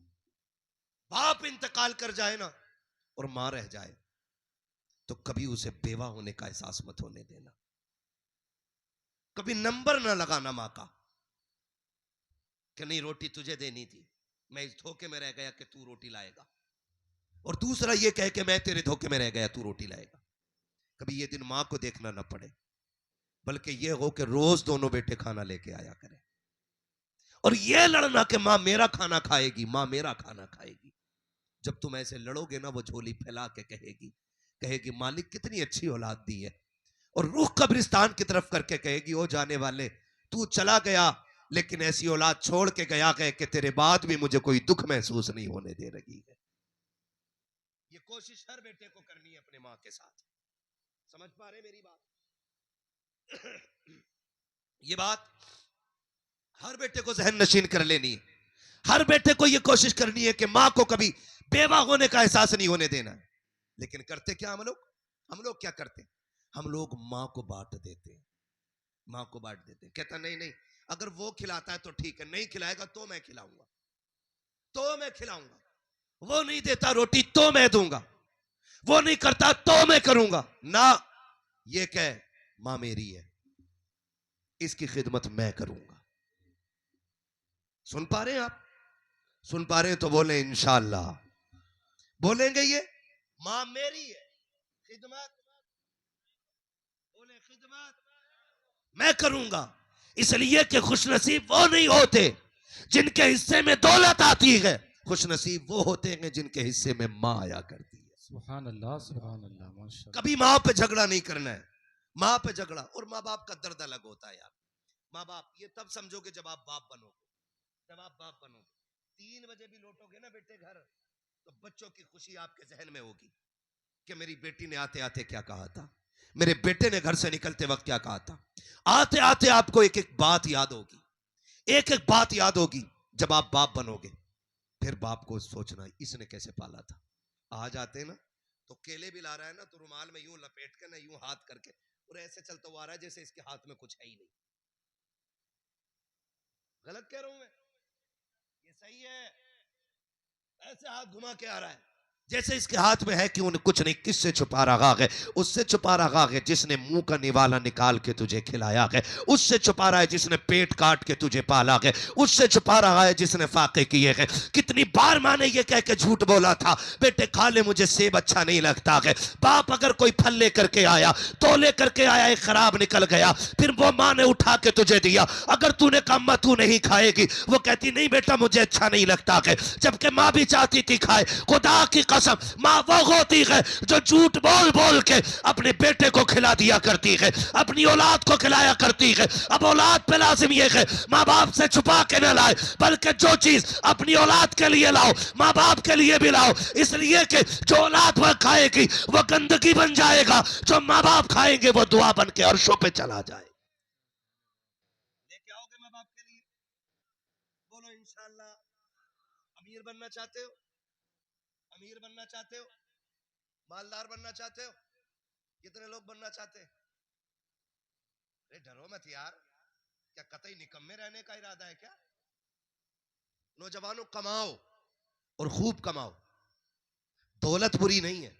बाप इंतकाल कर जाए ना और मां रह जाए तो कभी उसे बेवा होने का एहसास मत होने देना। कभी नंबर ना लगाना मां का कि नहीं रोटी तुझे देनी थी, मैं इस धोखे में रह गया कि तू रोटी लाएगा, और दूसरा ये कह के मैं तेरे धोखे में रह गया तू रोटी लाएगा। कभी ये दिन मां को देखना ना पड़े, बल्कि ये हो कि रोज दोनों बेटे खाना लेके आया करें, और ये लड़ना कि मां मेरा खाना खाएगी, मां मेरा खाना खाएगी। जब तुम ऐसे लड़ोगे ना वो झोली फैला के कहेगी, कहेगी मालिक कितनी अच्छी औलाद दी है, और रूह कब्रिस्तान की तरफ करके कहेगी ओ जाने वाले तू चला गया लेकिन ऐसी औलाद छोड़ के गया है कि तेरे बाद भी मुझे कोई दुख महसूस नहीं होने दे रही है। ये कोशिश हर बेटे को करनी है अपने मां के साथ। समझ पा रहे मेरी बात? ये बात हर बेटे को जहन नशीन कर लेनी है। हर बेटे को ये कोशिश करनी है कि मां को कभी बेवा होने का एहसास नहीं होने देना है। लेकिन करते क्या हम लोग क्या करते, हम लोग माँ को बांट देते हैं, माँ को बांट देते हैं। कहता नहीं नहीं, अगर वो खिलाता है तो ठीक है, नहीं खिलाएगा तो मैं खिलाऊंगा, तो मैं खिलाऊंगा, वो नहीं देता रोटी तो मैं दूंगा, वो नहीं करता तो मैं करूंगा ना। ये कह मां मेरी है, इसकी खिदमत मैं करूंगा। सुन पा रहे हैं आप? सुन पा रहे हैं तो बोले इंशाअल्लाह। बोलेंगे ये मां मेरी है, खिदमत, बोले खिदमत मैं करूंगा। इसलिए कि खुशनसीब वो नहीं होते जिनके हिस्से में दौलत आती है, खुशनसीब वो होते हैं जिनके हिस्से में मां आया करती है। सुभान अल्लाह, सुभान अल्लाह, माशाअल्लाह। कभी माँ पे झगड़ा नहीं करना है, माँ पे झगड़ा। और माँ बाप का दर्द अलग होता है यार। माँ बाप ये तब समझोगे जब आप बाप बनोगे, जब आप बाप बनोगे। 3 बजे भी लौटोगे ना बेटे घर, तो बच्चों की खुशी आपके जहन में होगी कि मेरी बेटी ने आते आते क्या कहा था, मेरे बेटे ने घर से निकलते वक्त क्या कहा था। आते आते आपको एक एक बात याद होगी, एक एक बात याद होगी। जब आप बाप बनोगे फिर बाप को सोचना इसने कैसे पाला था। आ जाते ना तो केले भी ला रहा है ना, तो रुमाल में यूं लपेट के ना, यूं हाथ करके, और ऐसे चलता हुआ आ रहा है जैसे इसके हाथ में कुछ है ही नहीं। गलत कह रहा हूं मैं? ये सही है? ऐसे हाथ घुमा के आ रहा है जैसे इसके हाथ में है कि उन्हें कुछ नहीं। किससे छुपा रहा है? उससे छुपा रहा है जिसने मुंह का निवाला निकाल के तुझे खिलाया है, उससे छुपा रहा है जिसने पेट काट के तुझे पाला है, उससे छुपा रहा है जिसने फाके किए हैं। कितनी बार माँ ने ये कह के झूठ बोला था, बेटे खा ले मुझे सेब अच्छा नहीं लगता है। बाप अगर कोई फल लेकर के आया, तो लेकर के आया, एक खराब निकल गया, फिर वो माँ ने उठा के तुझे दिया। अगर तूने कहा अम्मा तू नहीं खाएगी, वो कहती नहीं बेटा मुझे अच्छा नहीं लगता है, जबकि माँ भी चाहती थी खाए। खुदा की कसम माँ वो होती है जो झूठ बोल बोल के अपने बेटे को खिला दिया करती है, अपनी औलाद को खिलाया करती है। अब औलाद पे लाजिम ये है माँ बाप से छुपा के न लाए, बल्कि जो चीज अपनी औलाद के लिए लाओ माँ बाप के लिए भी लाओ। इसलिए कि जो औलाद वह खाएगी वो गंदगी बन जाएगा, जो माँ बाप खाएंगे वो दुआ बन के अर्शों पे चला जाए। लेके आओगे माँ बाप के लिए? बोलो इंशाअल्लाह। अमीर बनना चाहते हो? अमीर बनना चाहते हो? मालदार बनना चाहते हो? कितने लोग बनना चाहते हैं? अरे डरो मत यार, क्या कतई निकम्मे रहने का इरादा है क्या? नौजवानों कमाओ और खूब कमाओ। दौलत बुरी नहीं है,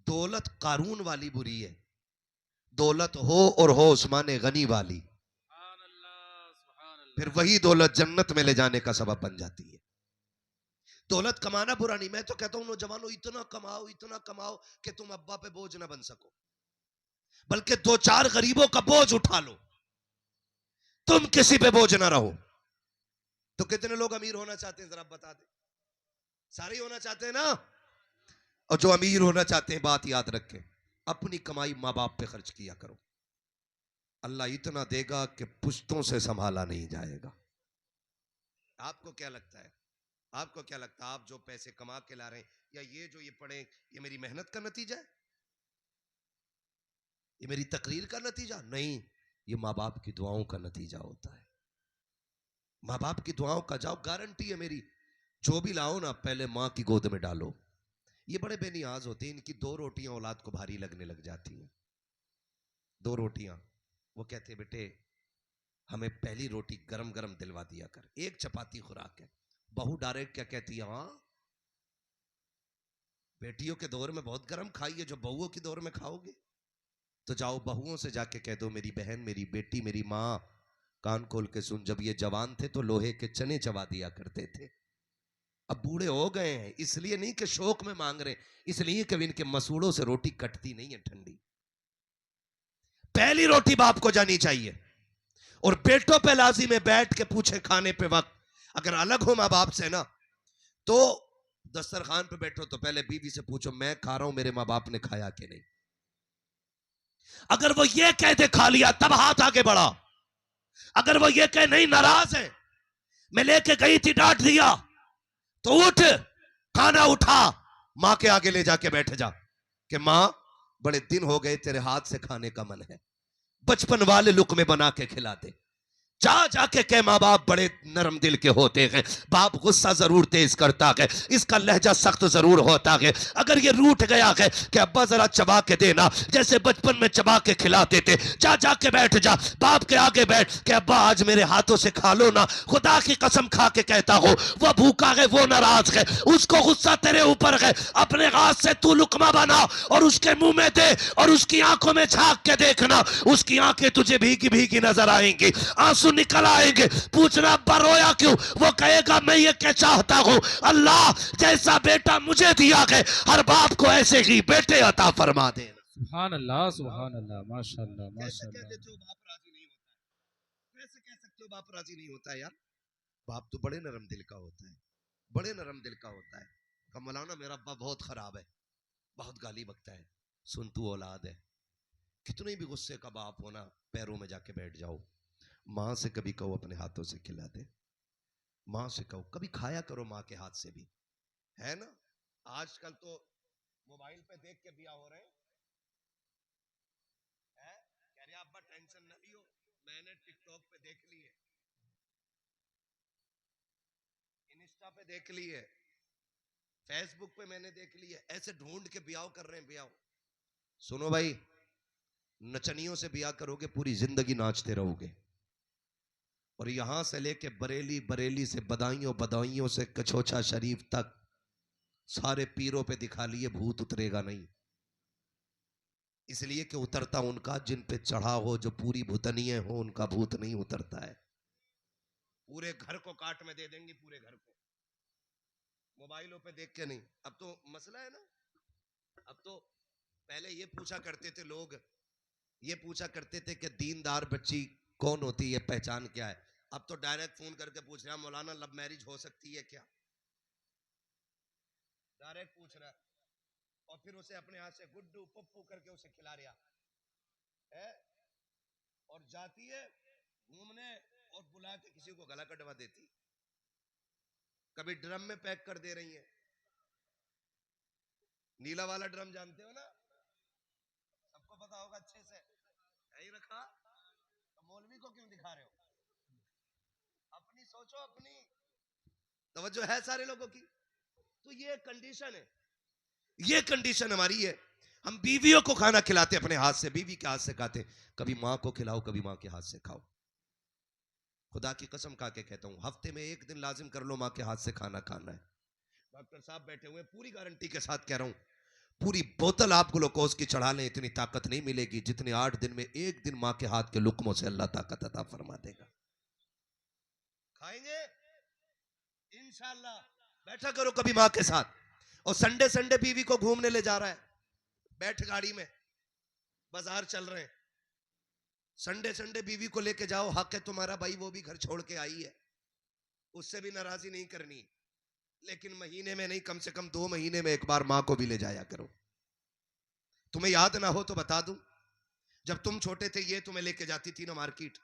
दौलत कारून वाली बुरी है। दौलत हो और हो उस्मान गनी वाली, फिर वही दौलत जन्नत में ले जाने का सबब बन जाती है। दौलत कमाना बुरा नहीं, मैं तो कहता हूं नौजवानों इतना कमाओ कि तुम अब्बा पे बोझ ना बन सको, बल्कि 2-4 गरीबों का बोझ उठा लो, तुम किसी पे बोझ ना रहो। तो कितने लोग अमीर होना चाहते हैं जरा बता दे? सारे होना चाहते हैं ना? और जो अमीर होना चाहते हैं बात याद रखें, अपनी कमाई माँ बाप पे खर्च किया करो। अल्लाह इतना देगा कि पुश्तों से संभाला नहीं जाएगा। आपको क्या लगता है? आपको क्या लगता है आप जो पैसे कमा के ला रहे हैं, या ये जो ये पढ़े, ये मेरी मेहनत का नतीजा है? ये मेरी तकरीर का नतीजा नहीं, ये माँ बाप की दुआओं का नतीजा होता है। माँ बाप की दुआओं का जाओ, गारंटी है मेरी। जो भी लाओ ना पहले माँ की गोद में डालो। ये बड़े बेनियाज होते हैं, इनकी 2 रोटियां औलाद को भारी लगने लग जाती हैं। 2 रोटियां, वो कहते बेटे हमें पहली रोटी गरम गरम दिलवा दिया कर, 1 चपाती खुराक है। बहू डायरेक्ट क्या कहती है? हाँ बेटियों के दौर में बहुत गरम खाई है, जो बहुओं के दौर में खाओगे तो जाओ बहुओं से जाके कह दो मेरी बहन, मेरी बेटी, मेरी माँ, कान खोल के सुन, जब ये जवान थे तो लोहे के चने चबा दिया करते थे, अब बूढ़े हो गए हैं, इसलिए नहीं कि शौक में मांग रहे, इसलिए कि इनके मसूड़ों से रोटी कटती नहीं है ठंडी। पहली रोटी बाप को जानी चाहिए। और बेटों पे लाजिम है बैठ के पूछे खाने पे वक्त, अगर अलग हो माँ बाप से ना, तो दस्तरखान पे बैठो तो पहले बीवी से पूछो मैं खा रहा हूं, मेरे माँ बाप ने खाया कि नहीं। अगर वो ये कह दे खा लिया तब हाथ आगे बढ़ा। अगर वो ये कह नहीं नाराज है, मैं लेके गई थी डांट दिया, तो उठ खाना उठा, मां के आगे ले जाके बैठ जा कि मां बड़े दिन हो गए तेरे हाथ से खाने का मन है, बचपन वाले लुकमे बना के खिला दे। जा जाके कह माँ बाप बड़े नरम दिल के होते हैं, बाप गुस्सा जरूर तेज करता है, इसका लहजा सख्त जरूर होता है। अगर ये रूठ गया है कि अब्बा जरा चबा के देना, जैसे बचपन में चबा के खिलाते थे, जा जाके बैठ जा, बाप के आगे बैठ कि अब्बा आज मेरे हाथों से खा लो ना, खुदा की कसम खा के कहता हो वो भूखा है, वो नाराज है, उसको गुस्सा तेरे ऊपर है, अपने हाथ से तू लुकमा बना और उसके मुंह में दे और उसकी आंखों में झांक के देखना, उसकी आंखें तुझे भीगी भीगी नजर आएंगी, आंसू निकल आएंगे। पूछना अब्बा रोया क्यों? वो कहेगा मैं ये क्या चाहता हूं, अल्लाह जैसा बेटा मुझे दिया है हर बाप को ऐसे ही बेटे अता फरमा दे। सुभान अल्लाह, सुभान अल्लाह, माशाअल्लाह, कैसे कह माशाअल्लाह। देते हो बाप राजी नहीं होता है? कैसे कह सकते हो बाप राजी नहीं होता है? यार बाप तो बड़े नरम दिल का होता है, बड़े नरम दिल का होता है। कहा मौलाना मेरा अब्बा बहुत खराब है, बहुत गाली बकता है। सुन तू औलाद है, कितने भी गुस्से का बाप होना, पैरों में जाके बैठ जाओ, माँ से कभी कहो अपने हाथों से खिला दे, माँ से कहो कभी खाया करो माँ के हाथ से भी, है ना। आजकल तो मोबाइल पे देख के बिया हो रहे हैं, कह रहे अब्बा टेंशन न लियो, मैंने टिकटॉक पे देख ली है, इंस्टा पे देख ली है, फेसबुक पे मैंने देख ली है, ऐसे ढूंढ के बियाह कर रहे हैं। बियाह सुनो भाई, नचनियों से बियाह करोगे पूरी जिंदगी नाचते रहोगे, और यहां से लेके बरेली, बरेली से बदायूं, बदायूं से कछोछा शरीफ तक सारे पीरों पे दिखा लिए भूत उतरेगा नहीं, इसलिए कि उतरता उनका जिन पे चढ़ा हो, जो पूरी भूतनीय हो, उनका भूत नहीं उतरता है। पूरे घर को काट में दे देंगे, पूरे घर को, मोबाइलों पे देख के नहीं। अब तो मसला है ना, अब तो पहले ये पूछा करते थे लोग, ये पूछा करते थे कि दीनदार बच्ची कौन होती है, पहचान क्या है। अब तो डायरेक्ट फोन करके पूछ रहा, मौलाना लव मैरिज हो सकती है क्या? डायरेक्ट पूछ रहा, और फिर उसे अपने हाथ से गुड्डू पप्पू करके उसे खिला रहा है, और जाती है घूमने और बुला के किसी को गला कटवा देती, कभी ड्रम में पैक कर दे रही है। नीला वाला ड्रम जानते हो ना, सबको पता होगा अच्छे से, यही रखा, तो मौलवी को क्यों दिखा रहे हो? अपनी सोचो, अपनी तवज्जो है सारे लोगों की। तो ये कंडीशन है, ये कंडीशन हमारी है। हम बीवियों को खाना खिलाते अपने हाथ से, बीवी के हाथ से खाते, कभी माँ को खिलाओ, कभी माँ के हाथ से खाओ। खुदा की कसम खा के कहता हूं, हफ्ते में एक दिन लाजिम कर लो माँ के हाथ से खाना खाना है। डॉक्टर साहब बैठे हुए, पूरी गारंटी के साथ कह रहा हूं, पूरी बोतल आप ग्लूकोज की चढ़ा लें, इतनी ताकत नहीं मिलेगी जितनी 8 दिन में एक दिन माँ के हाथ के लुकमों से अल्लाह ताकत अता फरमा देगा। खाएंगे इंशाअल्लाह, बैठा करो कभी माँ के साथ। और संडे संडे बीवी को घूमने ले जा रहा है, बैठ गाड़ी में, बाजार चल रहे हैं, संडे संडे बीवी को लेके जाओ, हक है तुम्हारा भाई, वो भी घर छोड़ के आई है, उससे भी नाराजी नहीं करनी, लेकिन महीने में नहीं, कम से कम 2 महीने में एक बार माँ को भी ले जाया करो। तुम्हें याद ना हो तो बता दूं, जब तुम छोटे थे ये तुम्हें लेके जाती थी ना मार्केट,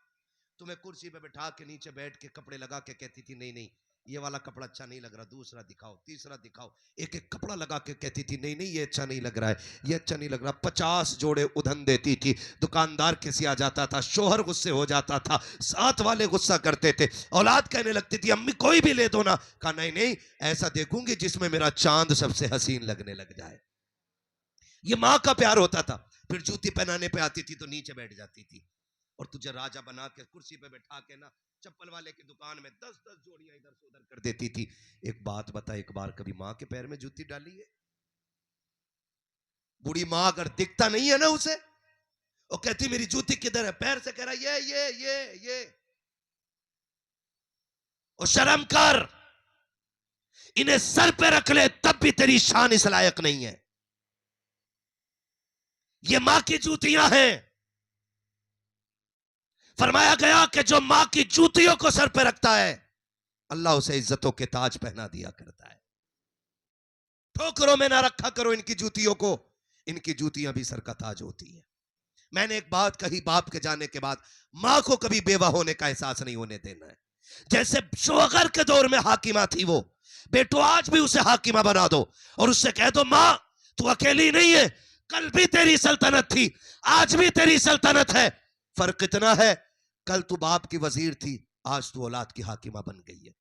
तुम्हें कुर्सी पे बैठा के नीचे बैठ के कपड़े लगा के कहती थी नहीं नहीं ये वाला कपड़ा अच्छा नहीं लग रहा, दूसरा दिखाओ, तीसरा दिखाओ, एक एक कपड़ा लगा के कहती थी नहीं नहीं ये अच्छा नहीं लग रहा है, ये अच्छा नहीं लग रहा। 50 जोड़े उधन देती थी, दुकानदार किसी आ जाता था, शोहर गुस्से हो जाता था, साथ वाले गुस्सा करते थे, औलाद कहने लगती थी अम्मी कोई भी ले दो ना। कहा नहीं नहीं ऐसा देखूंगी जिसमें मेरा चांद सबसे हसीन लगने लग जाए। ये माँ का प्यार होता था। फिर जूती पहनाने पे आती थी तो नीचे बैठ जाती थी, और तुझे राजा बना के कुर्सी पे बैठा के ना चप्पल वाले की दुकान में 10-10 जोड़ियां इधर से उधर कर देती थी। एक बात बता, एक बार कभी माँ के पैर में जूती डाली है? बूढ़ी माँ अगर दिखता नहीं है ना उसे, वो कहती मेरी जूती किधर है, पैर से कह रहा ये। और शर्म कर, इन्हें सर पे रख ले तब भी तेरी शान इस लायक नहीं है। ये मां की जूतियां हैं। फरमाया गया कि जो मां की जूतियों को सर पे रखता है अल्लाह उसे इज्जतों के ताज पहना दिया करता है। ठोकरों में ना रखा करो इनकी जूतियों को, इनकी जूतियां भी सर का ताज होती है। मैंने एक बात कही, बाप के जाने के बाद मां को कभी बेवा होने का एहसास नहीं होने देना है। जैसे शोगर के दौर में हाकिमा थी वो, बेटो आज भी उसे हाकिमा बना दो और उससे कह दो मां तू अकेली नहीं है, कल भी तेरी सल्तनत थी, आज भी तेरी सल्तनत है। फर्क इतना है कल तू बाप की वजीर थी, आज तू औलाद की हाकिमा बन गई है।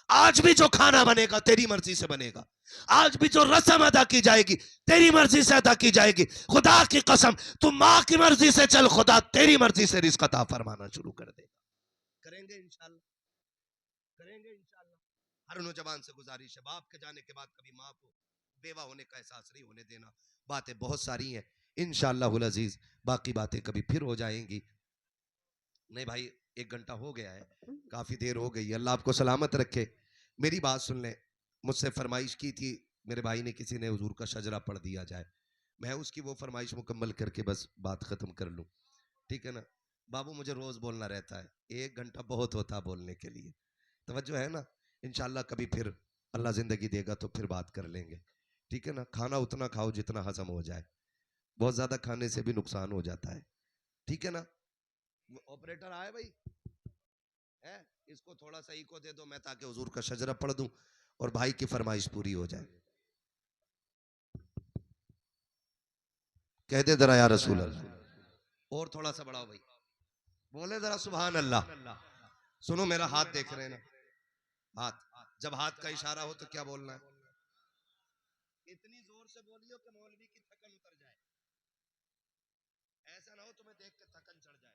आज भी जो खाना बनेगा तेरी मर्जी से बनेगा, आज भी जो रस्म अदा की जाएगी तेरी मर्जी से अदा की जाएगी। खुदा की कसम तू माँ की मर्जी से चल, खुदा तेरी मर्जी से रिज़्क़ अता फरमाना शुरू कर देगा। करेंगे इंशाल्लाह, करेंगे इंशाल्लाह। हर नौजवान से गुजारिश है, बाप के जाने के बाद कभी माँ को बेवा होने का एहसास नहीं होने देना। बातें बहुत सारी हैं, इंशाअल्लाहुल अजीज बाकी बातें कभी फिर हो जाएंगी। नहीं भाई, 1 घंटा हो गया है, काफी देर हो गई है। अल्लाह आपको सलामत रखे। मेरी बात सुन लें, मुझसे फरमाइश की थी मेरे भाई ने, किसी ने हुजूर का शजरा पढ़ दिया जाए। मैं उसकी वो फरमाइश मुकम्मल करके बस बात खत्म कर लूँ, ठीक है ना। बाबू मुझे रोज बोलना रहता है, 1 घंटा बहुत होता बोलने के लिए, तवज्जो है ना। इंशाल्लाह कभी फिर अल्लाह जिंदगी देगा तो फिर बात कर लेंगे, ठीक है ना। खाना उतना खाओ जितना हजम हो जाए, बहुत ज्यादा खाने से भी नुकसान हो जाता है, ठीक है ना। ऑपरेटर आए भाई है, इसको थोड़ा सा इको दे दो मैं, ताकि हुजूर का शजरा पढ़ दूं और भाई की फरमाइश पूरी हो जाए। कह दे जरा या रसूल अल्लाह। और थोड़ा सा बढ़ाओ भाई, बोले जरा सुभान अल्लाह। सुनो मेरा हाथ देख रहे हैं ना, हाथ, जब हाथ का इशारा हो तो क्या बोलना है? इतनी जोर से बोलियो कि मौलवी की थकन उतर जाए, ऐसा ना हो तुम्हें देख के थकन चढ़ जाए।